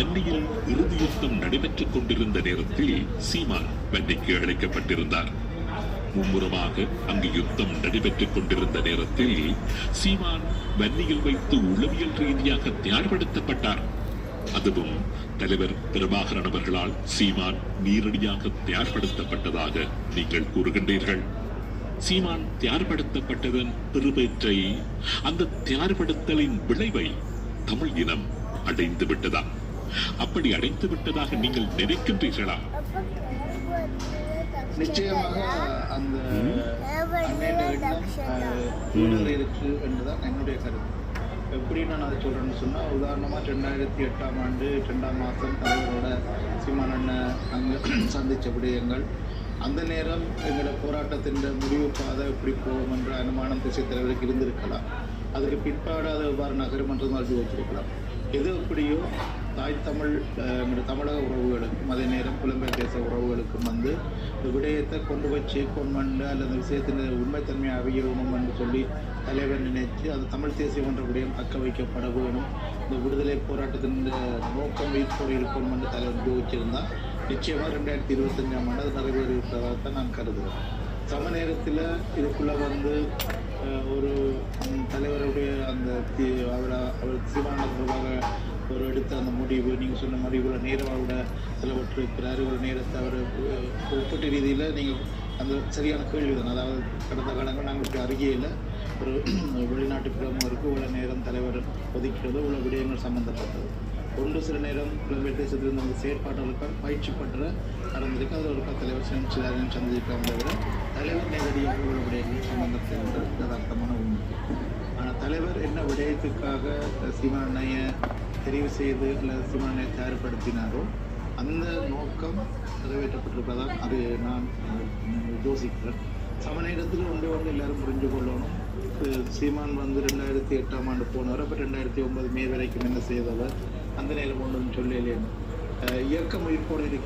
வன்னியில் இறுதி யுத்தம் நடைபெற்றுக் கொண்டிருந்த நேரத்தில் சீமான் வன்னிக்கு அழைக்கப்பட்டிருந்தார். மும்முரமாக அங்கு யுத்தம் நடைபெற்றுக் கொண்டிருந்த நேரத்தில் சீமான் வன்னியில் வைத்து உளவியல் ரீதியாக தயார்படுத்தப்பட்டார். அதுவும் தலைவர் பிரபாகரன் அவர்களால் சீமான் நேரடியாக தயார்படுத்தப்பட்டதாக நீங்கள் கூறுகின்றீர்கள். சீமான் தயார்படுத்தப்பட்டதன் பெருபேற்றை, அந்த தயார்படுத்தலின் விளைவை தமிழ் இனம் அடைந்து விட்டதா? அப்படி அடைந்து விட்டதாக நீங்கள் நினைக்கின்றீர்களா? நிச்சயமாக அந்த இருக்கு என்றுதான் என்னுடைய கருத்து. எப்படி நான் அதை சொல்றேன்னு சொன்னா, உதாரணமா 2008ஆம் ஆண்டு 2ஆம் மாதம் தலைவரோட சீமான் அண்ணன் அங்கே சந்திச்ச விடயங்கள், அந்த நேரம் எங்களோட போராட்டத்தின் முடிவு பாதை எப்படி போகும் என்ற அனுமானம் திசை தலைவருக்கு இருந்திருக்கலாம். அதுக்கு பிற்பாடு அதை எவ்வாறு நகரும் என்று வச்சிருக்கலாம். எது எப்படியோ தாய் தமிழ் தமிழக உறவுகளுக்கும் அதே நேரம் புலம்பெயர் தேச உறவுகளுக்கும் இந்த விடயத்தை கொண்டு போய் சேர்க்கணும் அல்லது அந்த விஷயத்தின் உண்மைத்தன்மையை அறியணும் என்று சொல்லி தலைவர் நினைத்து அது தமிழ் தேசியம் என்ற விடயம் தக்க வைக்கப்பட வேணும், இந்த விடுதலை போராட்டத்தின் நோக்கம் வீழ்ப்போடு இருக்கணும் என்று தலைவர் யோசிச்சிருந்தால் நிச்சயமாக 2025ஆம் ஆண்டு அது நிறைவேறிவிட்டதாகத்தான் நான் கருதுகிறேன். சம நேரத்தில் இதுக்குள்ளே ஒரு தலைவருடைய அந்த அவர் சீமானதாக ஒரு எடுத்த அந்த முடிவு, நீங்கள் சொன்ன மாதிரி இவ்வளோ நேரம் அவரோட செலவற்றிருக்கிறார், இவ்வளோ நேரத்தை அவர் ஒப்பீட்டு ரீதியில் நீங்கள் அந்த சரியான கேள்வி தான். அதாவது கடந்த காலங்கள் நாங்கள் இப்படி அறிக்கையில் ஒரு வெளிநாட்டு பிரமுகருக்கு இவ்வளோ நேரம் தலைவர் ஒதுக்கிறது, இவ்வளோ விடயங்கள் சம்மந்தப்பட்டது. ஒன்று சில நேரம் புலம்பெயர் தேசத்தில் இருந்த அந்த செயற்பாட்டாளர்கள் பயிற்சி பற்ற நடந்திருக்கு. அதில் ஒரு தலைவர் சிலரையும் சந்திருக்காங்க தவிர தலைவர் நேரடியாக இவ்வளோ விடயங்கள் சம்பந்தப்பட்ட யதார்த்தமான உண்மை. ஆனால் தலைவர் என்ன விடயத்துக்காக சீமான் அண்ணையை தெரிவு செய்து அல்லது சீமான் அண்ணையை தயார்படுத்தினாரோ அந்த நோக்கம் நிறைவேற்றப்பட்டிருப்பதால் அது நான் யோசிக்கிறேன். சம நேரத்தில் ஒன்று எல்லாரும் புரிஞ்சு கொள்ளணும். சீமான் 2008ஆம் ஆண்டு போனவர், அப்போ 2009 மே வரைக்கும் என்ன செய்தவர், அந்த நேரம் ஒன்றும் சொல்லலேன்னு இயக்கம் உயிர்ப்போடு